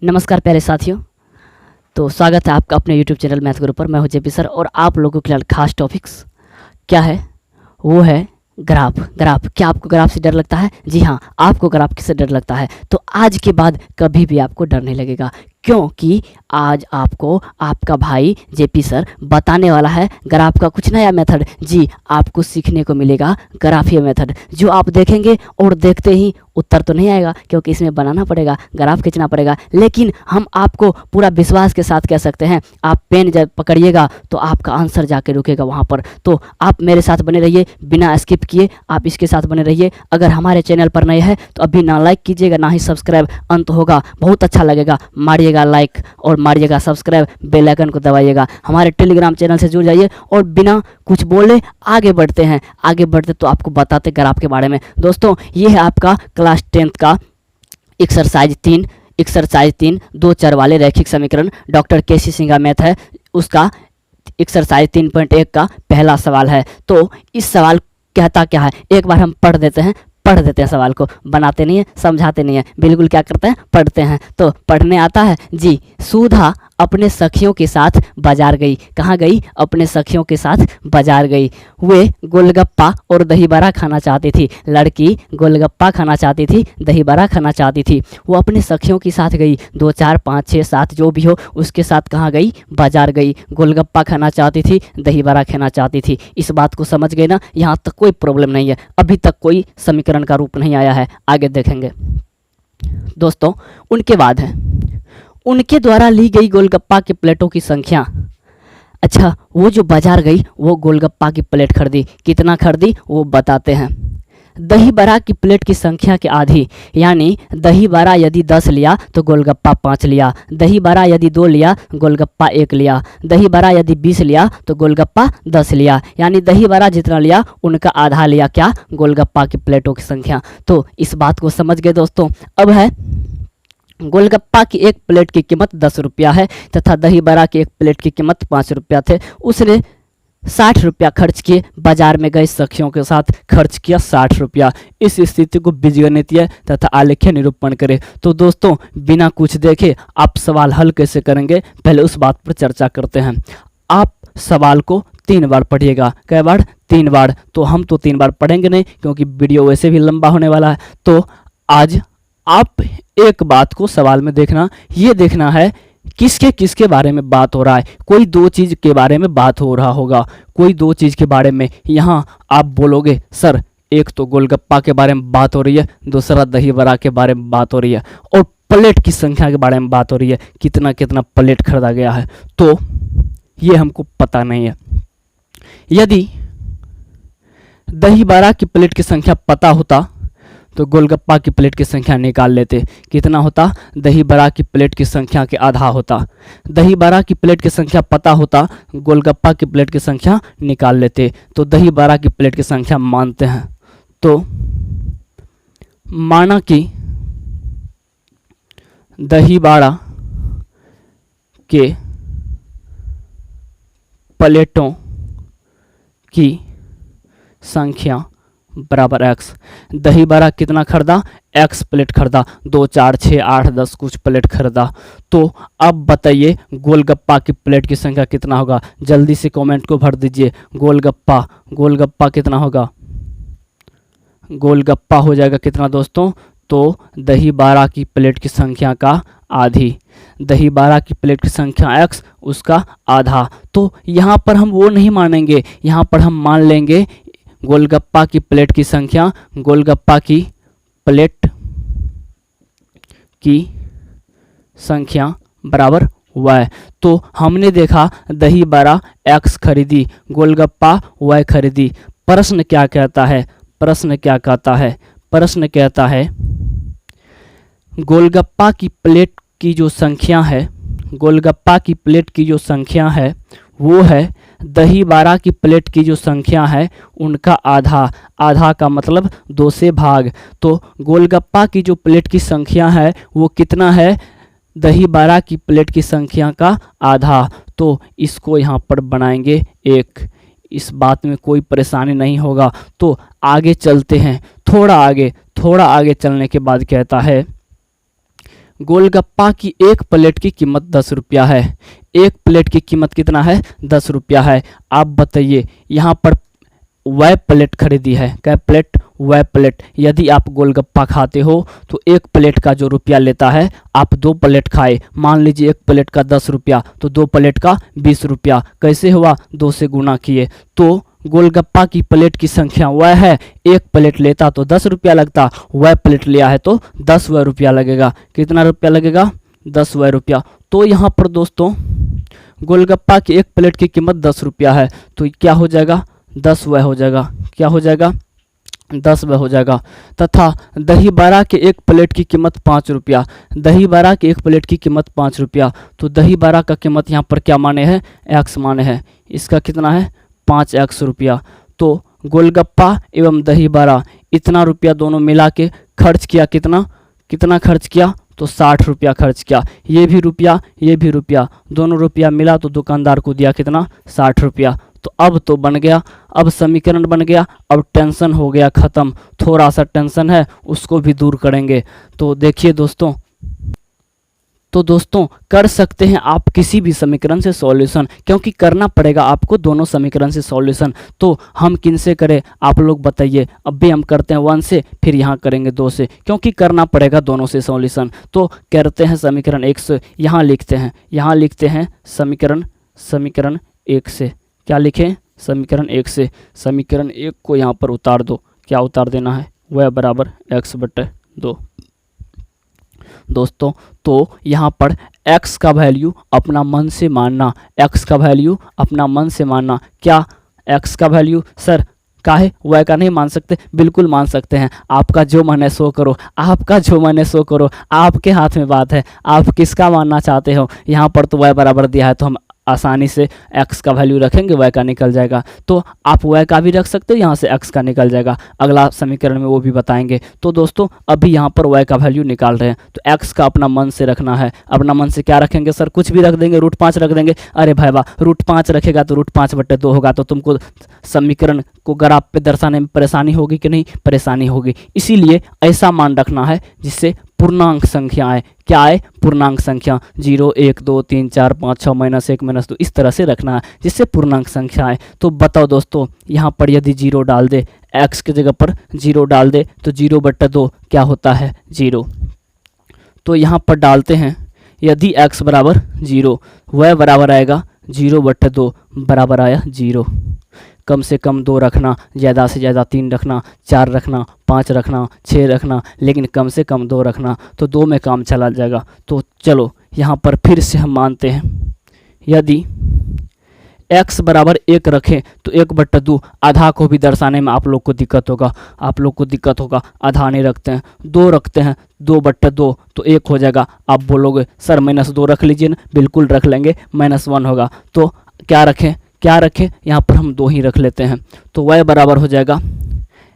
नमस्कार प्यारे साथियों। तो स्वागत है आपका अपने YouTube चैनल मैथ गुरु पर। मैं हूं जेपी सर और आप लोगों के लिए खास टॉपिक्स क्या है वो है ग्राफ। क्या आपको ग्राफ से डर लगता है? जी हाँ, आपको ग्राफ से डर लगता है तो आज के बाद कभी भी आपको डर नहीं लगेगा, क्योंकि आज आपको आपका भाई जेपी सर बताने वाला है ग्राफ का कुछ नया मेथड। जी, आपको सीखने को मिलेगा ग्राफीय मेथड, जो आप देखेंगे और देखते ही उत्तर तो नहीं आएगा, क्योंकि इसमें बनाना पड़ेगा, ग्राफ खींचना पड़ेगा। लेकिन हम आपको पूरा विश्वास के साथ कह सकते हैं, आप पेन जब पकड़िएगा तो आपका आंसर जाके रुकेगा वहाँ पर। तो आप मेरे साथ बने रहिए, बिना स्किप किए आप इसके साथ बने रहिए। अगर हमारे चैनल पर नए हैं तो अभी ना लाइक कीजिएगा ना ही सब्सक्राइब, अंत होगा बहुत अच्छा लगेगा, मारिएगा लाइक और मारिएगा सब्सक्राइब, बेल आइकन को दबाइएगा। हमारे टेलीग्राम चैनल से जुड़ जाइए और बिना कुछ बोले आगे बढ़ते हैं। आगे बढ़ते तो आपको बताते ग्राफ के बारे में। दोस्तों, ये है आपका क्लास 10th का एक्सरसाइज 3 दो चर वाले रैखिक समीकरण, डॉक्टर केसी सिंह का मैथ है, उसका एक्सरसाइज 3.1 का पहला सवाल है। तो इस सवाल कहता क्या है, एक बार हम पढ़ देते हैं सवाल को, बनाते नहीं है, समझाते नहीं है, बिल्कुल क्या करते हैं, पढ़ते हैं। तो पढ़ने आता है जी। सुधा अपने सखियों के साथ बाजार गई। कहाँ गई? अपने सखियों के साथ बाजार गई। वे गोलगप्पा और दही बड़ा खाना चाहती थी। लड़की गोलगप्पा खाना चाहती थी, दही बड़ा खाना चाहती थी। वो अपने सखियों के साथ गई, 2 4 5 6 7 जो भी हो, उसके साथ कहाँ गई? बाजार गई। गोलगप्पा खाना चाहती थी, दही बड़ा खाना चाहती थी। इस बात को समझ गए ना? यहाँ तक कोई प्रॉब्लम नहीं है, अभी तक कोई समीकरण का रूप नहीं आया है, आगे देखेंगे। दोस्तों, उनके बाद है, उनके द्वारा ली गई गोलगप्पा की प्लेटों की संख्या। अच्छा, वो जो बाजार गई वो गोलगप्पा की प्लेट खरीदी, कितना खरीदी वो बताते हैं। दही बड़ा की प्लेट की संख्या के आधी, यानी दही बड़ा यदि 10 लिया तो गोलगप्पा 5 लिया, दही बड़ा यदि 2 लिया गोलगप्पा 1 लिया, दही बड़ा यदि 20 लिया तो गोलगप्पा 10 लिया, यानी दही बड़ा जितना लिया उनका आधा लिया, क्या? गोलगप्पा की प्लेटों की संख्या। तो इस बात को समझ गए दोस्तों। अब है, गोलगप्पा की एक प्लेट की कीमत 10 रुपया है तथा दही बड़ा की एक प्लेट की कीमत 5 रुपया थे। उसने 60 रुपया खर्च किए, बाजार में गए सखियों के साथ, खर्च किया 60 रुपया। इस स्थिति को बीजगणितीय तथा आलेखीय निरूपण करें। तो दोस्तों, बिना कुछ देखे आप सवाल हल कैसे करेंगे, पहले उस बात पर चर्चा करते हैं। आप सवाल को 3 बार पढ़िएगा। कै बार? 3 बार। तो हम तो 3 बार पढ़ेंगे नहीं, क्योंकि वीडियो वैसे भी लंबा होने वाला है। तो आज आप एक बात को सवाल में देखना, ये देखना है किसके किसके बारे में बात हो रहा है। कोई 2 चीज़ के बारे में बात हो रहा होगा, कोई 2 चीज़ के बारे में। यहाँ आप बोलोगे सर, एक तो गोलगप्पा के बारे में बात हो रही है, दूसरा दही बड़ा के बारे में बात हो रही है, और प्लेट की संख्या के बारे में बात हो रही है, कितना कितना प्लेट खरीदा गया है। तो ये हमको पता नहीं है। यदि दही बड़ा की प्लेट की संख्या पता होता तो गोलगप्पा की प्लेट की संख्या निकाल लेते। कितना होता? दही बड़ा की प्लेट की संख्या के आधा होता। दही बड़ा की प्लेट की संख्या पता होता, गोलगप्पा की प्लेट की संख्या निकाल लेते। तो दही बड़ा की प्लेट की संख्या मानते हैं। तो माना कि दही बड़ा के प्लेटों की संख्या बराबर x। दही बड़ा कितना खरीदा? x प्लेट खरीदा, 2 4 6 8 10 कुछ प्लेट खरीदा। तो अब बताइए गोलगप्पा की प्लेट की संख्या कितना होगा? जल्दी से कमेंट को भर दीजिए। गोलगप्पा कितना होगा? गोलगप्पा हो जाएगा कितना दोस्तों? तो दही बड़ा की प्लेट की संख्या का आधी। दही बड़ा की प्लेट की संख्या x, उसका आधा। तो यहाँ पर हम वो नहीं मानेंगे, यहाँ पर हम मान लेंगे गोलगप्पा की प्लेट की संख्या, गोलगप्पा की प्लेट की संख्या बराबर y। तो हमने देखा दही बड़ा x खरीदी, गोलगप्पा y खरीदी। प्रश्न क्या कहता है? प्रश्न कहता है गोलगप्पा की प्लेट की जो संख्या है, गोलगप्पा की प्लेट की जो संख्या है वो है दही बड़ा की प्लेट की जो संख्या है उनका आधा। आधा का मतलब 2 से भाग। तो गोलगप्पा की जो प्लेट की संख्या है वो कितना है? दही बड़ा की प्लेट की संख्या का आधा। तो इसको यहाँ पर बनाएंगे 1। इस बात में कोई परेशानी नहीं होगा। तो आगे चलते हैं, थोड़ा आगे चलने के बाद कहता है गोलगप्पा की एक प्लेट की कीमत 10 रुपया है। एक प्लेट की कीमत कितना है? 10 रुपया है। आप बताइए यहाँ पर वह प्लेट खरीदी है, क्या प्लेट? वह प्लेट। यदि आप गोलगप्पा खाते हो तो एक प्लेट का जो रुपया लेता है, आप 2 प्लेट खाए, मान लीजिए एक प्लेट का 10 रुपया तो 2 प्लेट का 20 रुपया। कैसे हुआ? 2 से गुना किए। तो गोलगप्पा की प्लेट की संख्या वह है, एक प्लेट लेता तो 10 रुपया लगता, वह प्लेट लिया है तो 10 वह रुपया लगेगा। कितना रुपया लगेगा? 10 वह रुपया। तो यहाँ पर दोस्तों गोलगप्पा की एक प्लेट की कीमत 10 रुपया है, तो क्या हो जाएगा? 10 वह हो जाएगा। क्या हो जाएगा? 10 वह हो जाएगा। तथा दही बड़ा के एक प्लेट की कीमत 5 रुपया। दही बड़ा की एक प्लेट की कीमत 5 रुपया, तो दही बड़ा का कीमत यहाँ पर क्या माने हैं? एक्स माने हैं। इसका कितना है? 5x रुपया। तो गोलगप्पा एवं दही बड़ा इतना रुपया दोनों मिला के खर्च किया। कितना कितना खर्च किया? तो 60 रुपया खर्च किया। ये भी रुपया, ये भी रुपया, दोनों रुपया मिला तो दुकानदार को दिया कितना? 60 रुपया। तो अब तो बन गया, अब समीकरण बन गया, अब टेंशन हो गया ख़त्म। थोड़ा सा टेंशन है उसको भी दूर करेंगे। तो देखिए दोस्तों, तो दोस्तों कर सकते हैं आप किसी भी समीकरण से सॉल्यूशन, क्योंकि करना पड़ेगा आपको दोनों समीकरण से सॉल्यूशन। तो हम किन से करें आप लोग बताइए? अब भी हम करते हैं 1 से, फिर यहाँ करेंगे 2 से, क्योंकि करना पड़ेगा दोनों से सॉल्यूशन। तो करते हैं समीकरण 1 से, यहाँ लिखते हैं, यहाँ लिखते हैं समीकरण 1 से। क्या लिखें? समीकरण 1 से। समीकरण 1 को यहाँ पर उतार दो। क्या उतार देना है? वह बराबर x/2। दोस्तों तो यहाँ पर x का वैल्यू अपना मन से मानना, x का वैल्यू अपना मन से मानना। क्या x का वैल्यू? सर काहे वह का नहीं मान सकते? बिल्कुल मान सकते हैं। आपका जो मन है सो करो, आपका जो मन है सो करो, आपके हाथ में बात है। आप किसका मानना चाहते हो? यहाँ पर तो वह बराबर दिया है तो हम आसानी से x का वैल्यू रखेंगे, y का निकल जाएगा। तो आप y का भी रख सकते हो, यहाँ से x का निकल जाएगा। अगला समीकरण में वो भी बताएंगे। तो दोस्तों अभी यहाँ पर y का वैल्यू निकाल रहे हैं, तो x का अपना मन से रखना है। अपना मन से क्या रखेंगे? सर कुछ भी रख देंगे, √5 रख देंगे। अरे भाई वाह, √5 रखेगा तो √5/2 होगा, तो तुमको समीकरण को ग्राफ पे दर्शाने में परेशानी होगी कि नहीं? परेशानी होगी। इसीलिए ऐसा मान रखना है जिससे पूर्णांक संख्या आए। क्या आए? पूर्णांक संख्या। 0 1 2 3 4 5 6 -1 -2 इस तरह से रखना है जिससे पूर्णांक संख्या आए। तो बताओ दोस्तों, यहाँ पर यदि 0 डाल दे, x की जगह पर 0 डाल दे तो 0/2 क्या होता है? 0। तो यहाँ पर डालते हैं, यदि x बराबर 0, वह बराबर आएगा 0/2 बराबर आया 0। कम से कम 2 रखना, ज़्यादा से ज़्यादा 3 रखना, 4 रखना, 5 रखना, 6 रखना, लेकिन कम से कम 2 रखना, तो 2 में काम चला जाएगा। तो चलो यहाँ पर फिर से हम मानते हैं, यदि x बराबर 1 रखें तो 1/2 आधा को भी दर्शाने में आप लोग को दिक्कत होगा, आप लोग को दिक्कत होगा। आधा नहीं रखते हैं, 2 रखते हैं, 2/2 तो 1 हो जाएगा। आप बोलोगे सर -2 रख लीजिए ना, बिल्कुल रख लेंगे, -1 होगा। तो क्या रखें? क्या रखें? यहाँ पर हम 2 ही रख लेते हैं। तो y बराबर हो जाएगा,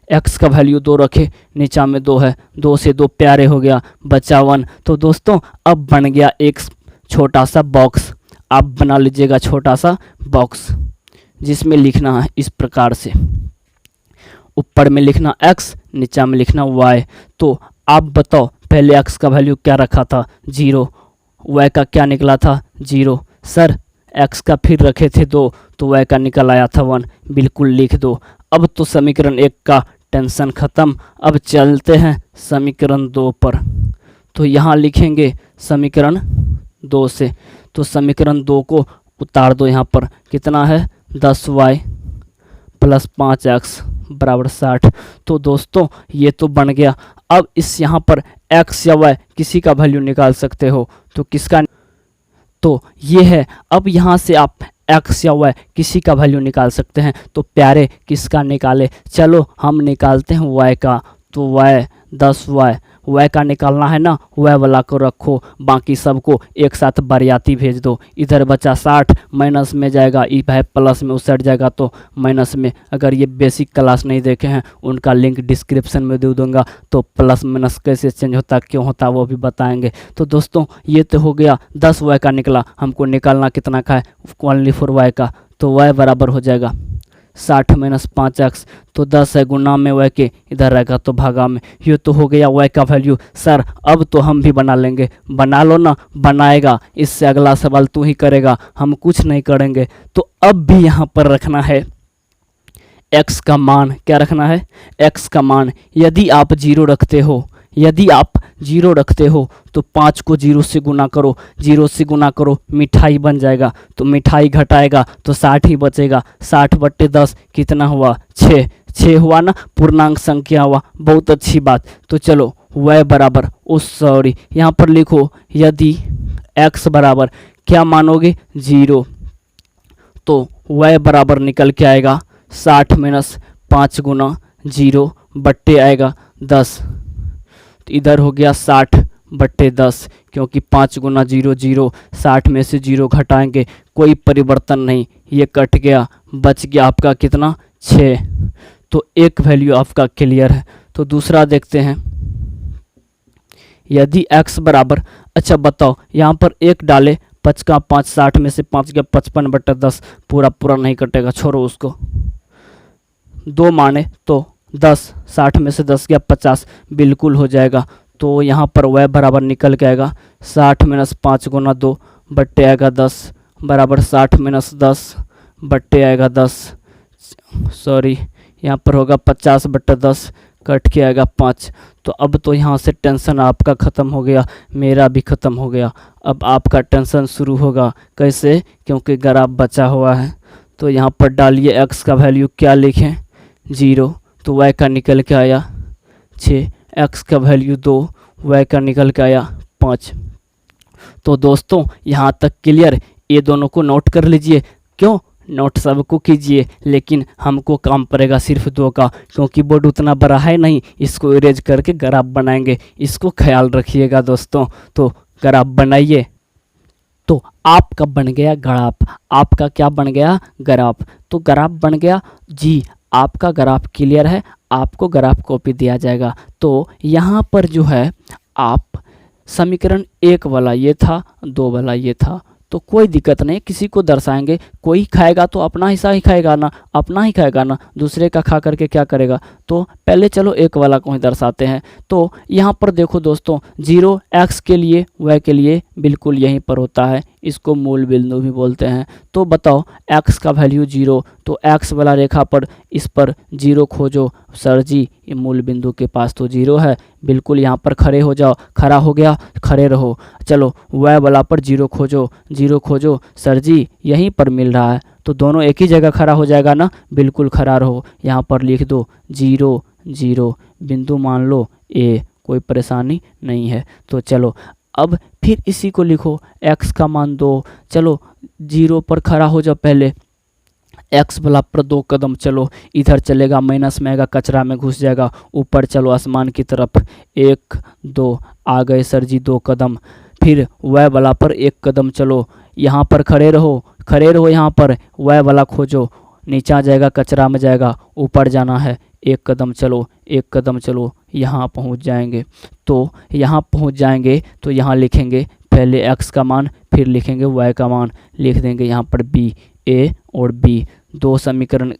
x का वैल्यू 2 रखे, नीचा में 2 है, 2 से 2 प्यारे हो गया, बचा 1। तो दोस्तों अब बन गया एक छोटा सा बॉक्स। आप बना लीजिएगा छोटा सा बॉक्स जिसमें लिखना है इस प्रकार से, ऊपर में लिखना x, नीचा में लिखना y। तो आप बताओ पहले x का वैल्यू क्या रखा था? 0। y का क्या निकला था? 0। सर x का फिर रखे थे 2 तो y का निकल आया था 1। बिल्कुल लिख दो। अब तो समीकरण 1 का टेंशन ख़त्म। अब चलते हैं समीकरण 2 पर। तो यहाँ लिखेंगे समीकरण 2 से। तो समीकरण 2 को उतार दो। यहाँ पर कितना है? 10y + 5x बराबर 60। तो दोस्तों ये तो बन गया। अब इस यहाँ पर x या y किसी का वैल्यू निकाल सकते हो, तो किसका? तो ये है। अब यहाँ से आप x या y किसी का वैल्यू निकाल सकते हैं, तो प्यारे किसका निकाले? चलो हम निकालते हैं y का। तो y 10y, y का निकालना है ना, y वाला को रखो, बाकी सबको एक साथ बरियाती भेज दो। इधर बचा 60, माइनस में जाएगा, ई भाई प्लस में उसट जाएगा तो माइनस में। अगर ये बेसिक क्लास नहीं देखे हैं उनका लिंक डिस्क्रिप्शन में दे दूंगा, तो प्लस माइनस कैसे चेंज होता क्यों होता वो भी बताएंगे। तो दोस्तों ये तो हो गया 10y का निकला। हमको निकालना कितना का है? ओनली 4y का। तो y बराबर हो जाएगा 60 माइनस 5x, तो 10 है गुना में y के, इधर रहेगा तो भागा में। ये तो हो गया y का वैल्यू। सर अब तो हम भी बना लेंगे। बना लो ना। बनाएगा, इससे अगला सवाल तू ही करेगा, हम कुछ नहीं करेंगे। तो अब भी यहाँ पर रखना है x का मान। क्या रखना है? x का मान। यदि आप 0 रखते हो, यदि आप 0 रखते हो तो 5 को 0 से गुना करो, 0 से गुना करो, मिठाई बन जाएगा। तो मिठाई घटाएगा तो 60 ही बचेगा। 60 बट्टे 10 कितना हुआ? 6। 6 हुआ ना, पूर्णांक संख्या हुआ। बहुत अच्छी बात। तो चलो y बराबर, सॉरी यहाँ पर लिखो, यदि x बराबर क्या मानोगे? 0, तो y बराबर निकल के आएगा 60 माइनस 5 गुना 0 बट्टे आएगा 10। तो इधर हो गया 60 बट्टे 10, क्योंकि 5 गुना 0 0, 60 में से 0 घटाएंगे, कोई परिवर्तन नहीं, ये कट गया, बच गया आपका कितना? 6। तो एक वैल्यू आपका क्लियर है। तो दूसरा देखते हैं, यदि x बराबर, अच्छा बताओ यहाँ पर 1 डाले, 5 का 5, 60 में से 5 गया 55 बट्टे 10, पूरा पूरा नहीं कटेगा, छोड़ो उसको। 2 माने तो 10, 60 में से 10 गया 50, बिल्कुल हो जाएगा। तो यहाँ पर y बराबर निकल के आएगा 60 माइनस 5 गुना 2 बट्टे आएगा 10 बराबर 60 माइनस 10 बट्टे आएगा 10, सॉरी यहाँ पर होगा 50 बट्टे 10, कट के आएगा 5। तो अब तो यहाँ से टेंशन आपका ख़त्म हो गया, मेरा भी ख़त्म हो गया। अब आपका टेंशन शुरू होगा। कैसे? क्योंकि ग्राफ बचा हुआ है। तो यहाँ पर डालिए x का वैल्यू, क्या लिखें? 0, तो y का निकल के आया 6, x का वैल्यू 2, y का निकल के आया 5। तो दोस्तों यहाँ तक क्लियर? ये दोनों को नोट कर लीजिए। क्यों? नोट सबको कीजिए, लेकिन हमको काम पड़ेगा सिर्फ 2 का, क्योंकि बोर्ड उतना बड़ा है नहीं। इसको इरेज करके ग्राफ बनाएंगे, इसको ख्याल रखिएगा दोस्तों। तो ग्राफ बनाइए। तो आपका बन गया ग्राफ। आपका क्या बन गया? ग्राफ। तो ग्राफ बन गया जी। आपका ग्राफ क्लियर है, आपको ग्राफ कॉपी दिया जाएगा। तो यहाँ पर जो है, आप समीकरण 1 वाला ये था, 2 वाला ये था, तो कोई दिक्कत नहीं, किसी को दर्शाएंगे। कोई खाएगा तो अपना हिस्सा ही खाएगा ना, अपना ही खाएगा ना, दूसरे का खा करके क्या करेगा। तो पहले चलो 1 वाला को ही दर्शाते हैं। तो यहाँ पर देखो दोस्तों, 0 x के लिए, y के लिए बिल्कुल यहीं पर होता है, इसको मूल बिंदु भी बोलते हैं। तो बताओ x का वैल्यू 0, तो x वाला रेखा पर इस पर 0 खोजो। सर जी ये मूल बिंदु के पास तो 0 है, बिल्कुल यहाँ पर खड़े हो जाओ। खड़ा हो गया, खड़े रहो। चलो y वाला पर 0 खोजो, 0 खोजो। सर जी यहीं पर मिल रहा है, तो दोनों एक ही जगह खड़ा हो जाएगा ना, बिल्कुल खड़ा रहो। यहाँ पर लिख दो 0 0, बिंदु मान लो a, कोई परेशानी नहीं है। तो चलो अब फिर इसी को लिखो, x का मान 2। चलो 0 पर खड़ा हो जाओ, पहले x वाला पर 2 कदम चलो, इधर चलेगा, माइनस में आएगा, कचरा में घुस जाएगा। ऊपर चलो आसमान की तरफ, 1 2 आ गए सर जी 2 कदम। फिर y वाला पर 1 कदम चलो, यहाँ पर खड़े रहो, खड़े रहो। यहाँ पर y वाला खोजो, नीचे आ जाएगा, कचरा में जाएगा, ऊपर जाना है, 1 कदम चलो, 1 कदम चलो, यहाँ पहुँच जाएंगे। तो यहाँ पहुँच जाएंगे तो यहाँ लिखेंगे पहले x का मान, फिर लिखेंगे y का मान, लिख देंगे यहाँ पर b, a और b, 2 समीकरण,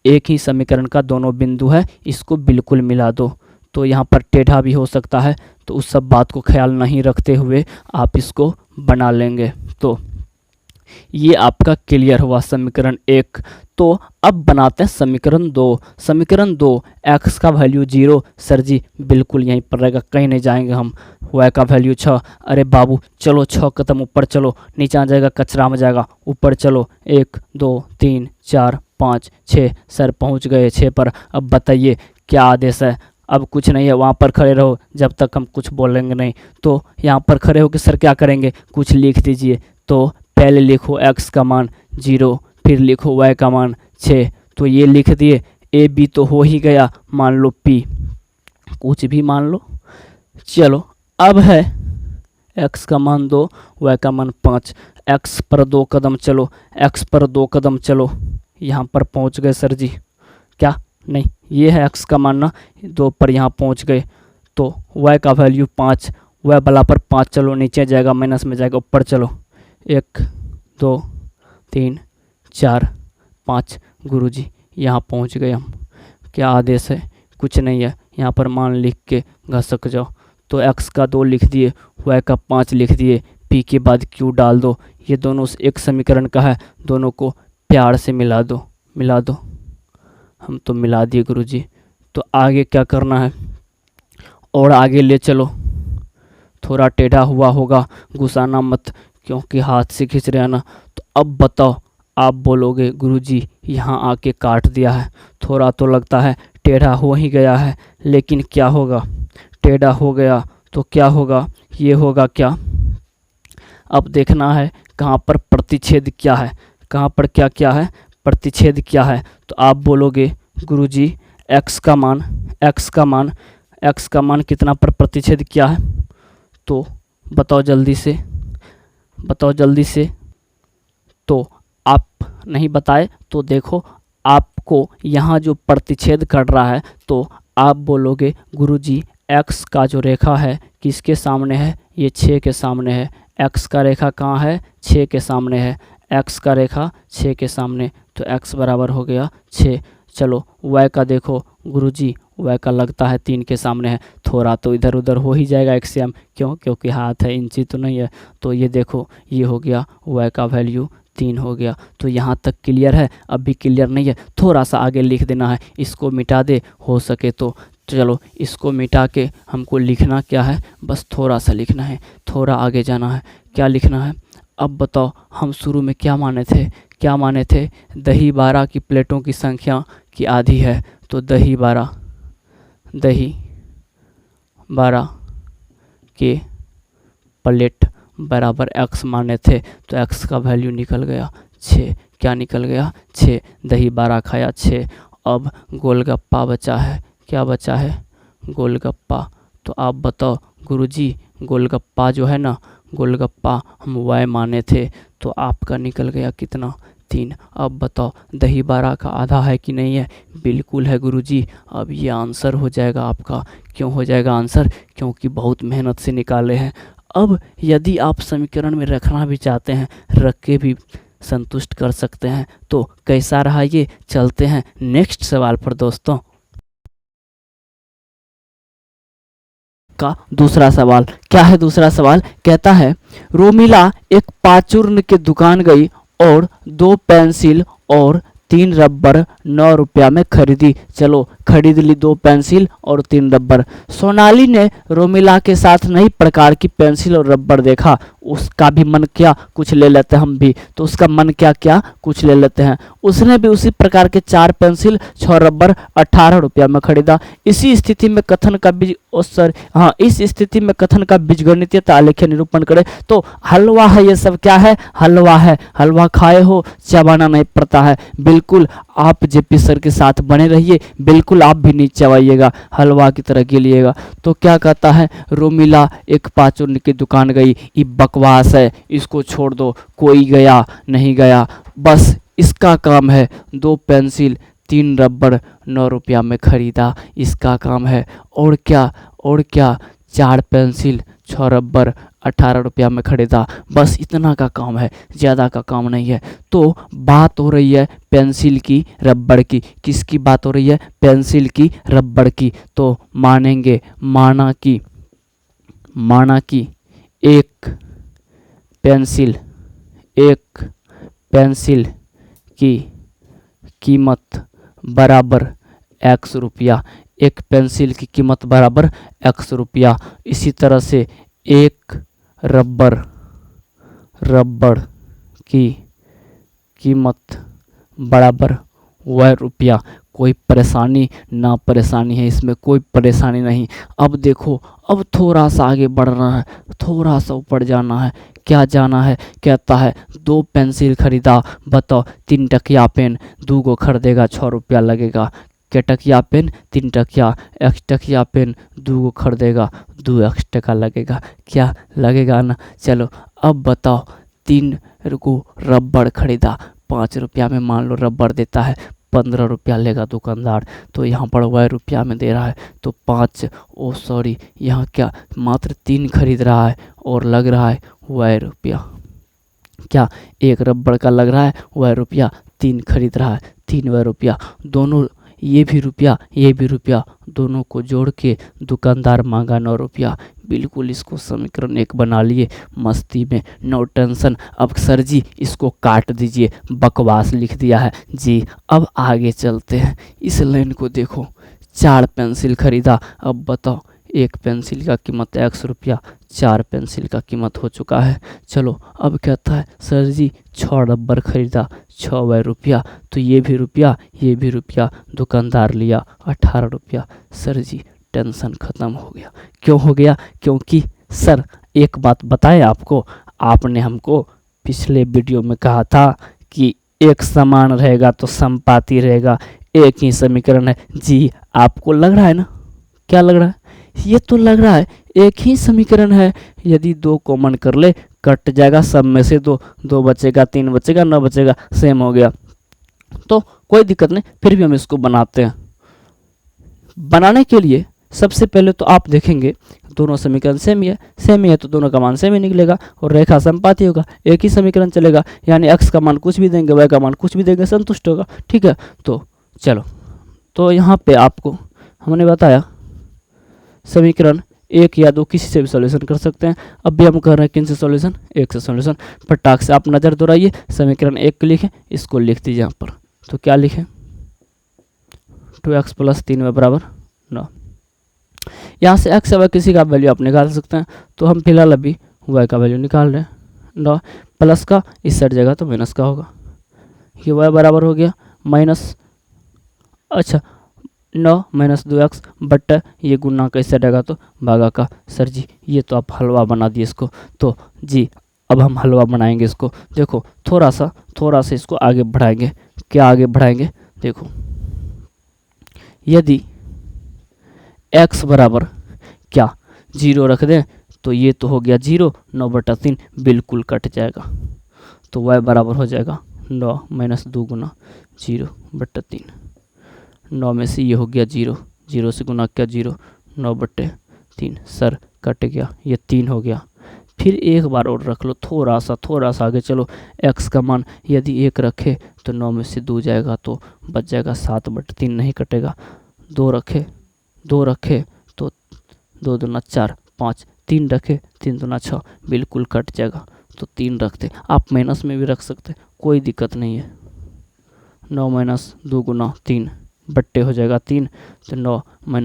एक ही समीकरण का दोनों बिंदु है, इसको बिल्कुल मिला दो। तो यहाँ पर टेढ़ा भी हो सकता है, तो उस सब बात को ख्याल नहीं रखते हुए आप इसको बना लेंगे। तो ये आपका क्लियर हुआ समीकरण 1। तो अब बनाते हैं समीकरण 2। समीकरण 2, x का वैल्यू 0, सर जी बिल्कुल यहीं पर रहेगा, कहीं नहीं जाएंगे हम। y का वैल्यू 6, अरे बाबू चलो 6 कदम ऊपर चलो, नीचे आ जाएगा, कचरा में जाएगा, ऊपर चलो, 1 2 3 4 5 6, सर पहुंच गए 6 पर। अब बताइए क्या आदेश है? अब कुछ नहीं है, वहाँ पर खड़े रहो जब तक हम कुछ बोलेंगे नहीं। तो यहाँ पर खड़े होकर सर क्या करेंगे? कुछ लिख दीजिए। तो पहले लिखो x का मान 0, फिर लिखो y का मान 6। तो ये लिख दिए, a b तो हो ही गया, मान लो p, कुछ भी मान लो। चलो अब है x का मान 2, y का मान 5। x पर 2 कदम चलो, x पर 2 कदम चलो, यहाँ पर पहुँच गए सर जी। क्या नहीं, ये है x का मान ना, 2 पर यहाँ पहुँच गए। तो y का वैल्यू 5, y वाला पर 5 चलो, नीचे जाएगा, माइनस में जाएगा, ऊपर चलो, 1 2 3 4 5। गुरुजी यहाँ पहुँच गए हम। क्या आदेश है? कुछ नहीं है, यहाँ पर मान लिख के घसक जाओ। तो x का 2 लिख दिए, y का 5 लिख दिए, p के बाद q डाल दो। ये दोनों एक समीकरण का है, दोनों को प्यार से मिला दो। मिला दो, हम तो मिला दिए गुरुजी। तो आगे क्या करना है? और आगे ले चलो। थोड़ा टेढ़ा हुआ होगा, गुस्साना मत, क्योंकि हाथ से खींच रहे हैं ना। तो अब बताओ, आप बोलोगे गुरुजी यहाँ आके काट दिया है। थोड़ा तो लगता है टेढ़ा हो ही गया है, लेकिन क्या होगा? टेढ़ा हो गया तो क्या होगा? ये होगा क्या? अब देखना है कहाँ पर प्रतिच्छेद क्या है, कहाँ पर क्या क्या है, प्रतिच्छेद क्या है। तो आप बोलोगे गुरुजी x का मान कितना पर प्रतिच्छेद क्या है? तो बताओ जल्दी से, बताओ जल्दी से। तो आप नहीं बताए तो देखो, आपको यहाँ जो प्रतिच्छेद कर रहा है, तो आप बोलोगे गुरुजी x का जो रेखा है किसके सामने है? ये 6 के सामने है। x का रेखा कहाँ है? 6 के सामने है। x का रेखा 6 के सामने, तो x बराबर हो गया 6। चलो y का देखो गुरुजी, y का लगता है 3 के सामने है। थोड़ा तो इधर उधर हो ही जाएगा एक्सएम, क्यों? क्योंकि हाथ है, इंची तो नहीं है। तो ये देखो, ये हो गया y का वैल्यू 3 हो गया। तो यहाँ तक क्लियर है? अभी क्लियर नहीं है, थोड़ा सा आगे लिख देना है। इसको मिटा दे हो सके तो। चलो इसको मिटा के हमको लिखना क्या है? बस थोड़ा सा लिखना है, थोड़ा आगे जाना है। क्या लिखना है? अब बताओ, हम शुरू में क्या माने थे? क्या माने थे? दही 12 की प्लेटों की संख्या की आधी है। तो दही 12 के प्लेट बराबर x माने थे। तो x का वैल्यू निकल गया 6। क्या निकल गया? 6। दही 12 खाया 6। अब गोलगप्पा बचा है। क्या बचा है? गोलगप्पा। तो आप बताओ गुरुजी, गोलगप्पा जो है ना, गोलगप्पा हम y माने थे, तो आपका निकल गया कितना? 3। अब बताओ दही 12 का आधा है कि नहीं है? बिल्कुल है गुरुजी। अब ये आंसर हो जाएगा आपका। क्यों हो जाएगा आंसर? क्योंकि बहुत मेहनत से निकाले हैं। अब यदि आप समीकरण में रखना भी चाहते हैं, रख के भी संतुष्ट कर सकते हैं। तो कैसा रहा ये? चलते हैं नेक्स्ट सवाल पर दोस्तों। का दूसरा सवाल क्या है? दूसरा सवाल कहता है, रोमिला एक पाचूर्ण की दुकान गई और 2 पेंसिल और 3 रबर 9 रुपया में खरीदी। चलो खरीद ली 2 पेंसिल और 3 रबर। सोनाली ने रोमिला के साथ नई प्रकार की पेंसिल और रबर देखा। उसका भी मन किया कुछ ले लेते हैं हम भी। तो उसका मन क्या किया? कुछ ले लेते हैं। उसने भी उसी प्रकार के 4 पेंसिल 6 रबर 18 रुपया में खरीदा। इसी स्थिति में कथन का इस स्थिति में कथन का बीजगणितीय आलेख्य निरूपण करे। तो हलवा है, ये सब क्या है? हलवा है। हलवा खाए हो, चबाना नहीं पड़ता है। बिल्कुल आप जेपी सर के साथ बने रहिए, बिल्कुल आप भी नहीं चबाइएगा, हलवा की तरह गिलिएगा। तो क्या कहता है? रोमिला एक पाचूर्ण की दुकान गई। ये बकवास है, इसको छोड़ दो। कोई गया नहीं गया, बस इसका काम है 2 पेंसिल 3 रबर 9 रुपया में खरीदा, इसका काम है। और क्या? और क्या? 4 पेंसिल 6 रबर 18 रुपया में खरीदा, बस इतना का काम है, ज़्यादा का काम नहीं है। तो बात हो रही है पेंसिल की, रबड़ की। किसकी बात हो रही है? पेंसिल की, रबड़ की। तो मानेंगे, माना कि एक पेंसिल की कीमत बराबर x रुपया। एक पेंसिल की कीमत बराबर x रुपया। इसी तरह से एक रबड़ की कीमत बराबर y रुपया। कोई परेशानी ना परेशानी है, इसमें कोई परेशानी नहीं। अब देखो, अब थोड़ा सा आगे बढ़ना है, थोड़ा सा ऊपर जाना है। क्या जाना है? कहता है 2 पेंसिल खरीदा। बताओ 3 टकिया पेन, 2 को खरीदेगा 6 रुपया लगेगा। क्या टकिया पेन? 3 टकिया। एक टकिया पेन 2 को खरीदेगा, 2 एक्स टका लगेगा। क्या लगेगा ना? चलो अब बताओ, 3 को रबड़ खरीदा, 5 रुपया में मान लो रबड़ देता है, 15 रुपया लेगा दुकानदार। तो यहाँ पर y रुपया में दे रहा है, तो 5 यहाँ क्या मात्र 3 खरीद रहा है और लग रहा है y रुपया। क्या? एक रबड़ का लग रहा है y रुपया, 3 खरीद रहा है, 3 वह रुपया, दोनों ये भी रुपया, दोनों को जोड़ के दुकानदार मांगा 9 रुपया। बिल्कुल इसको समीकरण 1 बना लिए मस्ती में, नो टेंशन। अब सर जी इसको काट दीजिए, बकवास लिख दिया है जी। अब आगे चलते हैं, इस लाइन को देखो, 4 पेंसिल खरीदा। अब बताओ, एक पेंसिल का कीमत x रुपया, 4 पेंसिल का कीमत हो चुका है। चलो अब कहता है सर जी 6 रबर खरीदा, 6 वह रुपया, तो ये भी रुपया, दुकानदार लिया 18 रुपया। सर जी टेंशन ख़त्म हो गया। क्यों हो गया? क्योंकि सर एक बात बताएं आपको, आपने हमको पिछले वीडियो में कहा था कि एक समान रहेगा तो समपाती रहेगा, एक ही समीकरण है। जी आपको लग रहा है ना, क्या लग रहा है? ये तो लग रहा है एक ही समीकरण है। यदि 2 कॉमन कर ले कट जाएगा, सब में से 2 बचेगा, 3 बचेगा, 9 बचेगा, सेम हो गया। तो कोई दिक्कत नहीं, फिर भी हम इसको बनाते हैं। बनाने के लिए सबसे पहले तो आप देखेंगे दोनों समीकरण सेम ही है तो दोनों का मान सेम ही निकलेगा और रेखा समपाती होगा, एक ही समीकरण चलेगा। यानी x का मान कुछ भी देंगे, y का मान कुछ भी देंगे, संतुष्ट होगा। ठीक है, तो चलो, तो यहाँ पे आपको हमने बताया समीकरण 1 या 2 किसी से भी सॉल्यूशन कर सकते हैं। अब भी हम कर रहे हैं किन से सॉल्यूशन? 1 से सॉल्यूशन। फटाक से आप नज़र दोहराइए, समीकरण 1 लिखें, इसको लिख दीजिए यहाँ पर। तो क्या लिखें? 2x + 3y = 9। यहाँ से x या y किसी का वैल्यू आप निकाल सकते हैं, तो हम फिलहाल अभी y का वैल्यू निकाल रहे हैं। 9 प्लस का इस साइड जाएगा तो माइनस का होगा। ये y बराबर हो गया माइनस, अच्छा 9 - 2x बट ये गुना का इस साइड आएगा तो भागा का। सर जी ये तो आप हलवा बना दिए इसको। तो जी अब हम हलवा बनाएंगे इसको। देखो थोड़ा सा इसको आगे बढ़ाएंगे। क्या आगे बढ़ाएंगे? देखो यदि x बराबर क्या 0 रख दें तो ये तो हो गया 0, 9/3 बिल्कुल कट जाएगा। तो y बराबर हो जाएगा 9 - 2 × 0/3। 9 में से ये हो गया 0, 0 से गुना क्या 0, 9/3। सर कट गया, ये 3 हो गया। फिर एक बार और रख लो, थोड़ा सा आगे चलो। x का मान यदि 1 रखे तो 9 में से 2 जाएगा तो बच जाएगा 7/3, नहीं कटेगा। 2 रखे तो 2 दूना 4, 5, 3 रखे 3 दूना 6, बिल्कुल कट जाएगा। तो 3 रखते, आप माइनस में भी रख सकते, कोई दिक्कत नहीं है। 9 - 2 × 3 बट्टे हो जाएगा 3, तो 9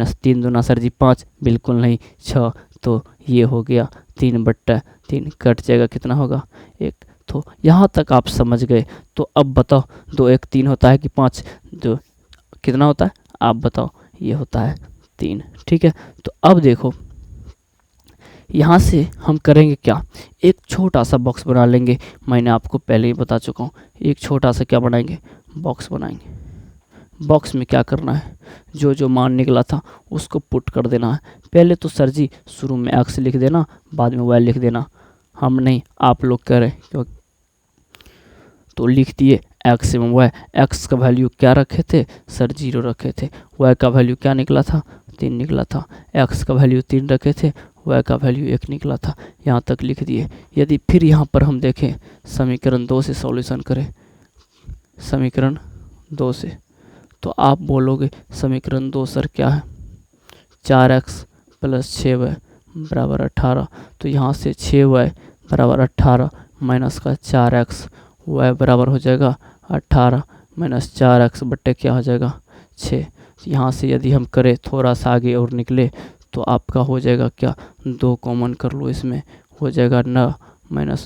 - 3 दूना सर जी 5, बिल्कुल नहीं 6, तो ये हो गया 3/3, कट जाएगा, कितना होगा 1। तो यहाँ तक आप समझ गए। तो अब बताओ 2 1 3 होता है कि 5, जो कितना होता है आप बताओ? ये होता है 3। ठीक है, तो अब देखो यहाँ से हम करेंगे क्या, एक छोटा सा बॉक्स बना लेंगे। मैंने आपको पहले ही बता चुका हूँ, एक छोटा सा क्या बनाएंगे, बॉक्स बनाएंगे। बॉक्स में क्या करना है, जो मान निकला था उसको पुट कर देना है। पहले तो सर जी शुरू में x लिख देना, बाद में y लिख देना। हम नहीं, आप लोग कह रहे क्यों, तो लिख दिए x एवं y। x का वैल्यू क्या रखे थे सर? 0 रखे थे। y का वैल्यू क्या निकला था? 3 निकला था। x का वैल्यू 3 रखे थे, y का वैल्यू 1 निकला था। यहाँ तक लिख दिए। यदि फिर यहाँ पर हम देखें समीकरण 2 से सॉल्यूशन करें, समीकरण 2 से, तो आप बोलोगे समीकरण 2 सर क्या है? 4x + 6y = 18। तो यहाँ से 6y = 18 माइनस का 4x, y बराबर हो जाएगा 18 - 4x बट्टे क्या हो जाएगा 6। यहाँ से यदि हम करें थोड़ा सा आगे और निकले तो आपका हो जाएगा क्या, 2 कॉमन कर लो, इसमें हो जाएगा 9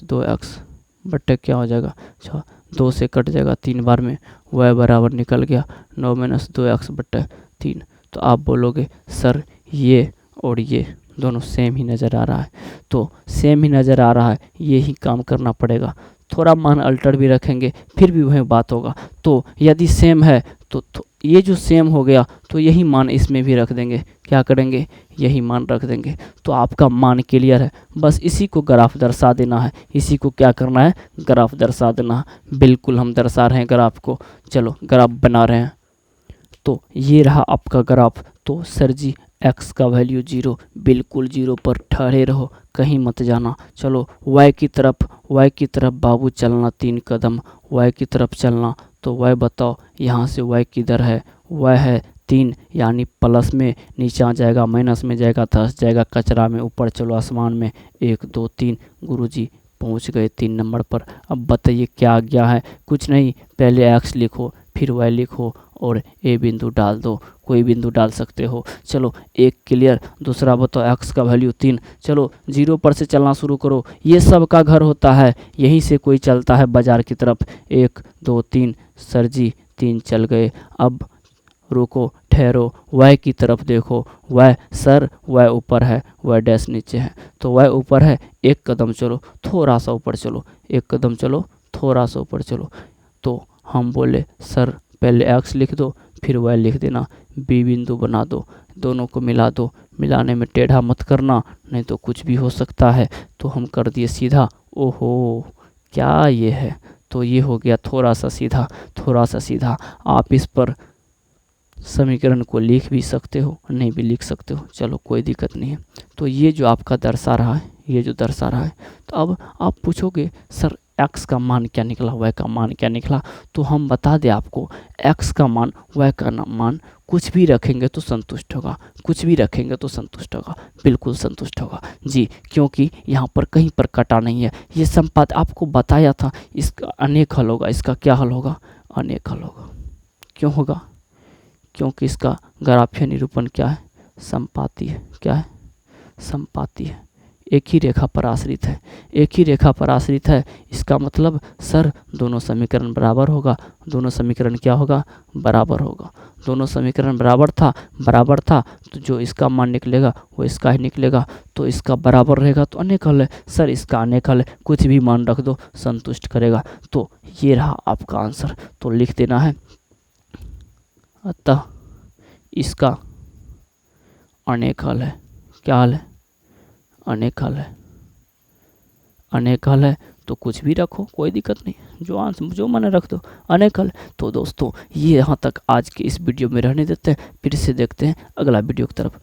- 2x बट्टे क्या हो जाएगा 6। 2 से कट जाएगा 3 बार में, y बराबर निकल गया 9 - 2x/3। तो आप बोलोगे सर ये और ये दोनों सेम ही नज़र आ रहा है। तो सेम ही नज़र आ रहा है, ये ही काम करना पड़ेगा। थोड़ा मान अल्टर भी रखेंगे फिर भी वही बात होगा। तो यदि सेम है तो ये जो सेम हो गया तो यही मान इसमें भी रख देंगे। क्या करेंगे? यही मान रख देंगे। तो आपका मान क्लियर है, बस इसी को ग्राफ दर्शा देना है। इसी को क्या करना है? ग्राफ दर्शा देना है। बिल्कुल हम दर्शा रहे हैं ग्राफ को। चलो ग्राफ बना रहे हैं। तो ये रहा आपका ग्राफ। तो सर जी x का वैल्यू 0, बिल्कुल 0 पर ठहरे रहो, कहीं मत जाना। चलो y की तरफ बाबू चलना 3 कदम, y की तरफ चलना। तो y बताओ यहाँ से y किधर है, y है 3, यानी प्लस में, नीचे आ जाएगा माइनस में जाएगा, धस जाएगा कचरा में, ऊपर चलो आसमान में 1 2 3। गुरुजी पहुँच गए 3 नंबर पर। अब बताइए क्या आ गया है, कुछ नहीं, पहले x लिखो फिर y लिखो और a बिंदु डाल दो, कोई बिंदु डाल सकते हो। चलो एक क्लियर। दूसरा बताओ x का वैल्यू 3, चलो 0 पर से चलना शुरू करो, ये सब का घर होता है, यहीं से कोई चलता है बाजार की तरफ। 1 2 3, सर जी 3 चल गए। अब रुको ठहरो, y की तरफ देखो, y सर y ऊपर है, y डैश नीचे है, तो y ऊपर है, 1 कदम चलो, थोड़ा सा ऊपर चलो, 1 कदम चलो, थोड़ा सा ऊपर चलो। तो हम बोले सर पहले x लिख दो फिर y लिख देना, b बिंदु बना दो, दोनों को मिला दो, मिलाने में टेढ़ा मत करना नहीं तो कुछ भी हो सकता है। तो हम कर दिए सीधा। ओहो क्या ये है, तो ये हो गया थोड़ा सा सीधा, थोड़ा सा सीधा। आप इस पर समीकरण को लिख भी सकते हो, नहीं भी लिख सकते हो, चलो कोई दिक्कत नहीं है। तो ये जो आपका दर्शा रहा है, ये जो दर्शा रहा है, तो अब आप पूछोगे सर x का मान क्या निकला, y का मान क्या निकला। तो हम बता दें आपको, x का मान y का मान कुछ भी रखेंगे तो संतुष्ट होगा, कुछ भी रखेंगे तो संतुष्ट होगा, बिल्कुल संतुष्ट होगा जी, क्योंकि यहाँ पर कहीं पर कटा नहीं है। ये संपात आपको बताया था, इसका अनेक हल होगा, इसका क्या हल होगा, अनेक हल होगा। क्यों होगा, क्योंकि इसका ग्राफीय निरूपण क्या है, संपाती है। क्या है, संपाती है, एक ही रेखा पर आश्रित है, एक ही रेखा पर आश्रित है। इसका मतलब सर दोनों समीकरण बराबर होगा, दोनों समीकरण क्या होगा, बराबर होगा। दोनों समीकरण बराबर था तो जो इसका मान निकलेगा वो इसका ही निकलेगा, तो इसका बराबर रहेगा तो अनेक हल है। सर इसका अनेक हल है, कुछ भी मान रख दो संतुष्ट करेगा। तो ये रहा आपका आंसर, तो लिख देना है, अतः इसका अनेक हल है। क्या हल है, अनेक हल है, अनेक हल है। तो कुछ भी रखो कोई दिक्कत नहीं, जो आंसर जो मन रख दो, अनेक हल। तो दोस्तों ये यहाँ तक आज के इस वीडियो में रहने देते हैं, फिर से देखते हैं अगला वीडियो की तरफ।